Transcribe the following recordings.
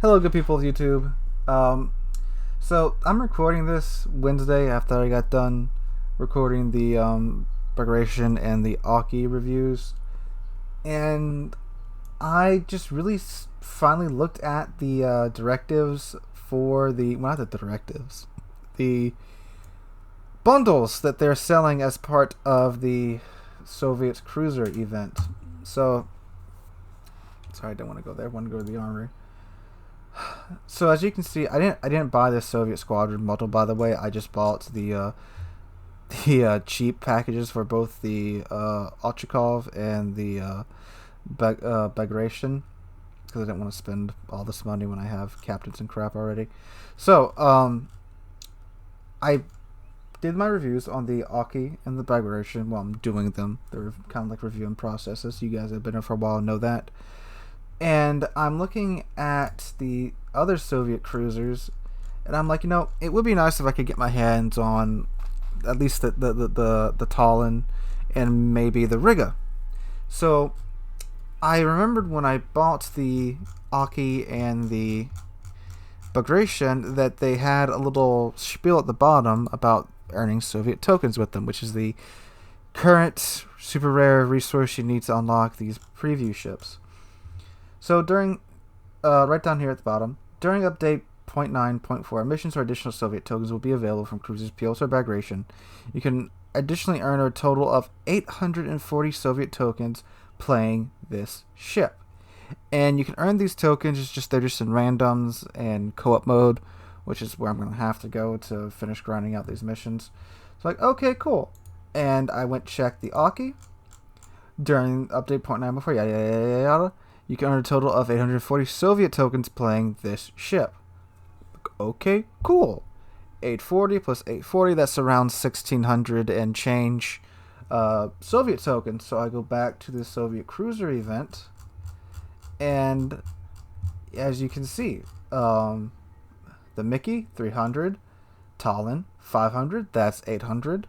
Hello, good people of YouTube. Um, so I'm recording this Wednesday after I got done recording the Bagration and the Aki reviews, and I just really finally looked at the directives for not the directives, the bundles that they're selling as part of the Soviet cruiser event. So, sorry, I don't want to go there. I want to go to the armory. So as you can see, I didn't buy the Soviet Squadron model. By the way, I just bought the cheap packages for both the Ochakov and the Bagration, because I didn't want to spend all this money when I have captains and crap already. So I did my reviews on the Aki and the Bagration. Well, I'm doing them. They're kind of like reviewing processes. You guys have been here for a while, know that. And I'm looking at the other Soviet cruisers, and I'm like, it would be nice if I could get my hands on at least the Talon and maybe the Riga. So I remembered when I bought the Aki and the Bagration that they had a little spiel at the bottom about earning Soviet tokens with them, which is the current super rare resource you need to unlock these preview ships. So during, right down here at the bottom, during update 0.9.4, missions or additional Soviet tokens will be available from cruisers, POs, or Bagration. You can additionally earn a total of 840 Soviet tokens playing this ship. And you can earn these tokens, they're just in randoms and co-op mode, which is where I'm going to have to go to finish grinding out these missions. It's like, okay, cool. And I went check the Aki during update 0.9.4, yada yada yada yada. You can earn a total of 840 Soviet tokens playing this ship. Okay, cool. 840 plus 840, that's around 1600 and change Soviet tokens. So I go back to the Soviet cruiser event, and as you can see, the Mickey 300, Talon 500, that's 800,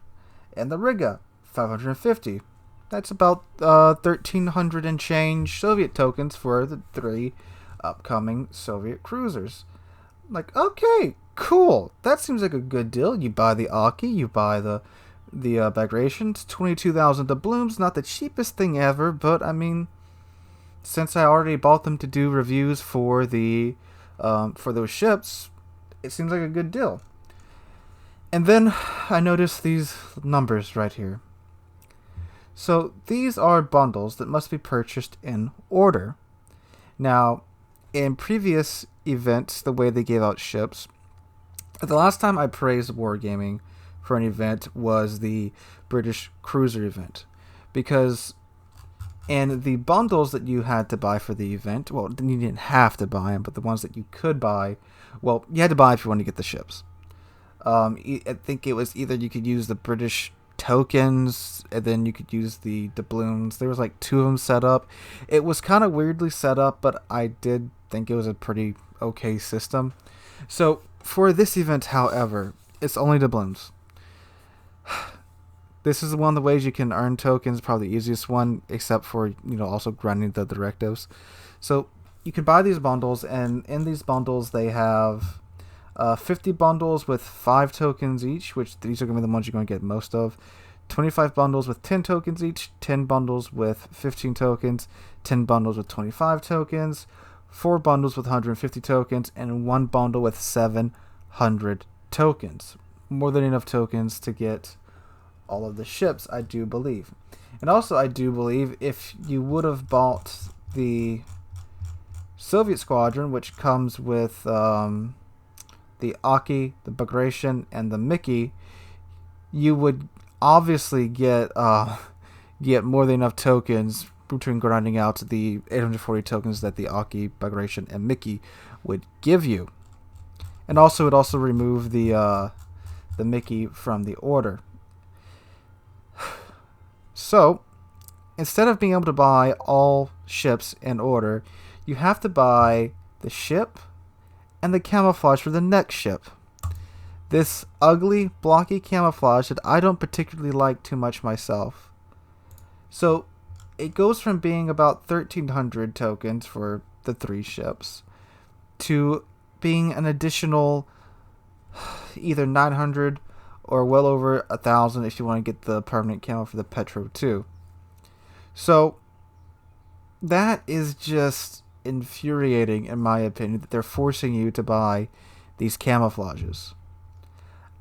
and the Riga 550. That's about 1,300 and change Soviet tokens for the 3 upcoming Soviet cruisers. Like, okay, cool. That seems like a good deal. You buy the Aki, you buy the Bagrations, 22,000 doubloons. Not the cheapest thing ever, but I mean, since I already bought them to do reviews for the for those ships, it seems like a good deal. And then I noticed these numbers right here. So these are bundles that must be purchased in order. Now, in previous events, the way they gave out ships, the last time I praised Wargaming for an event was the British Cruiser event. Because in the bundles that you had to buy for the event, well, you didn't have to buy them, but the ones that you could buy, well, you had to buy if you wanted to get the ships. I think it was either you could use the British tokens, and then you could use the doubloons. There was like 2 of them set up. It was kind of weirdly set up, but I did think it was a pretty okay system. So for this event, however, it's only doubloons. This is one of the ways you can earn tokens, probably the easiest one, except for also grinding the directives. So you can buy these bundles, and in these bundles they have 50 bundles with 5 tokens each, which these are going to be the ones you're going to get most of. 25 bundles with 10 tokens each, 10 bundles with 15 tokens, 10 bundles with 25 tokens, 4 bundles with 150 tokens, and 1 bundle with 700 tokens. More than enough tokens to get all of the ships, I do believe. And also, I do believe if you would have bought the Soviet Squadron, which comes with the Aki, the Bagration, and the Mickey, you would obviously get more than enough tokens between grinding out the 840 tokens that the Aki, Bagration, and Mickey would give you. And also, it also removed the Mickey from the order. So, instead of being able to buy all ships in order, you have to buy the ship and the camouflage for the next ship. This ugly, blocky camouflage that I don't particularly like too much myself. So it goes from being about 1,300 tokens for the 3 ships to being an additional either 900 or well over 1,000 if you want to get the permanent camo for the Petro too. So that is just infuriating in my opinion, that they're forcing you to buy these camouflages.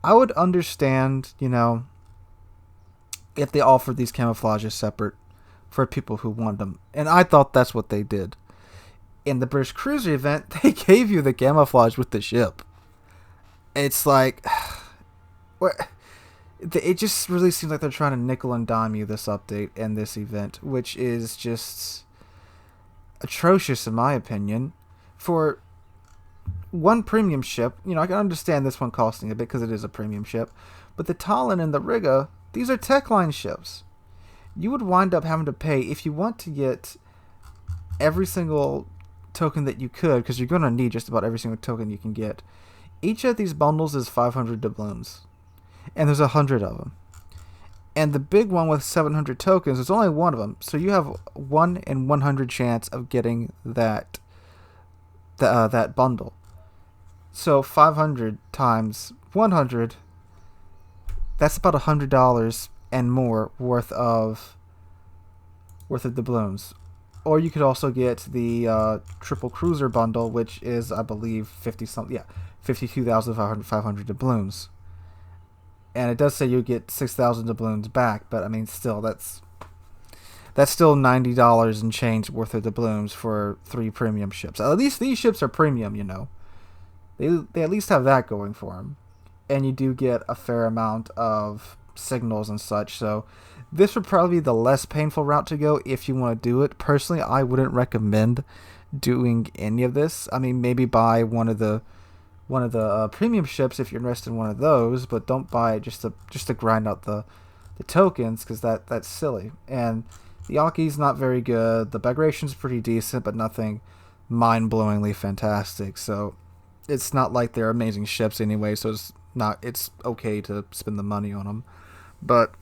I would understand, if they offered these camouflages separate for people who want them. And I thought that's what they did. In the British Cruiser event, they gave you the camouflage with the ship. It's like, it just really seems like they're trying to nickel and dime you this update and this event, which is just atrocious in my opinion. For one premium ship, I can understand this one costing a bit because it is a premium ship, but the Talon and the Riga, these are Techline ships. You would wind up having to pay, if you want to get every single token that you could, because you're going to need just about every single token you can get. Each of these bundles is 500 doubloons, and there's 100 of them. And the big one with 700 tokens, there's only one of them, so you have 1 in 100 chance of getting that bundle. So 500 times 100, that's about $100 and more worth of doubloons. Or you could also get the triple cruiser bundle, which is, I believe, 52,500 doubloons. And it does say you get 6,000 doubloons back, but I mean, still, that's still $90 and change worth of doubloons for 3 premium ships. At least these ships are premium, They at least have that going for them. And you do get a fair amount of signals and such, so this would probably be the less painful route to go if you want to do it. Personally, I wouldn't recommend doing any of this. I mean, maybe buy one of the premium ships if you're interested in one of those, but don't buy it just to grind out the tokens, because that's silly. And the Aki's not very good. The Bagration's pretty decent, but nothing mind-blowingly fantastic. So it's not like they're amazing ships anyway, so it's okay to spend the money on them. But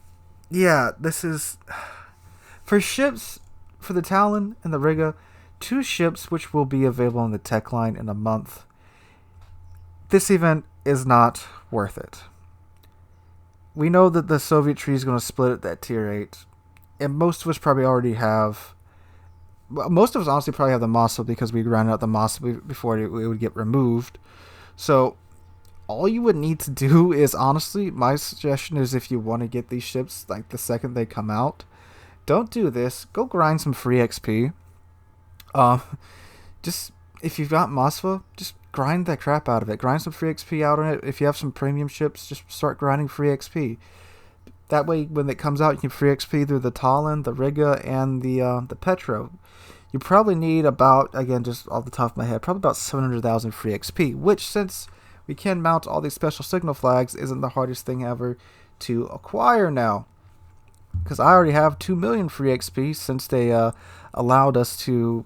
yeah, this is for ships, for the Talon and the Riga, 2 ships which will be available in the tech line in a month. This event is not worth it. We know that the Soviet tree is going to split at that tier 8, and most of us probably already have. Well, most of us honestly probably have the Mossel because we grounded out the Mossel before it would get removed. So all you would need to do is, honestly, my suggestion is, if you want to get these ships like the second they come out, don't do this. Go grind some free XP. Just if you've got Mossel, just grind that crap out of it. Grind some free XP out on it. If you have some premium ships, just start grinding free XP. That way, when it comes out, you can free XP through the Talon, the Riga, and the Petro. You probably need about, again, just off the top of my head, probably about 700,000 free XP, which, since we can mount all these special signal flags, isn't the hardest thing ever to acquire now. Because I already have 2 million free XP since they allowed us to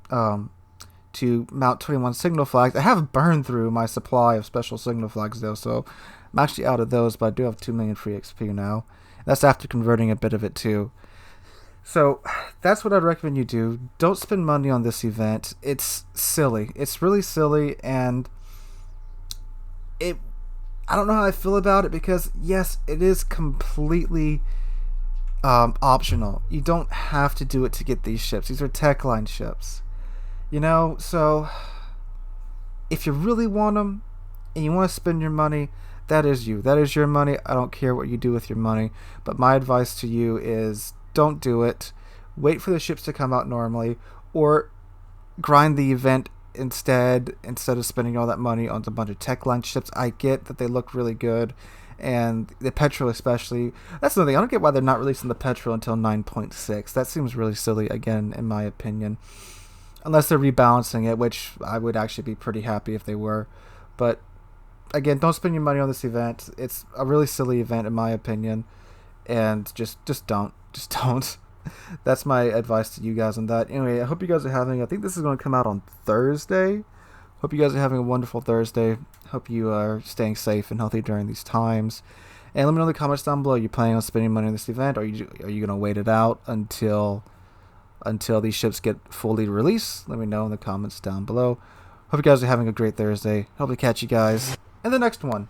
mount 21 signal flags. I have burned through my supply of special signal flags, though, so I'm actually out of those, but I do have 2 million free XP now. That's after converting a bit of it, too. So that's what I'd recommend you do. Don't spend money on this event. It's silly. It's really silly, and I don't know how I feel about it, because yes, it is completely optional. You don't have to do it to get these ships. These are Techline ships. So if you really want them and you want to spend your money, that is you. That is your money. I don't care what you do with your money. But my advice to you is, don't do it. Wait for the ships to come out normally, or grind the event instead of spending all that money on a bunch of Techline ships. I get that they look really good, and the Petrol especially. That's another thing. I don't get why they're not releasing the Petrol until 9.6. That seems really silly, again, in my opinion. Unless they're rebalancing it, which I would actually be pretty happy if they were. But again, don't spend your money on this event. It's a really silly event, in my opinion, and just don't. Just don't. That's my advice to you guys on that. Anyway, I hope you guys are having, I think this is going to come out on Thursday. Hope you guys are having a wonderful Thursday. Hope you are staying safe and healthy during these times. And let me know in the comments down below. Are you planning on spending money on this event? Or are you going to wait it out until these ships get fully released? Let me know in the comments down below. Hope you guys are having a great Thursday. Hope to catch you guys in the next one.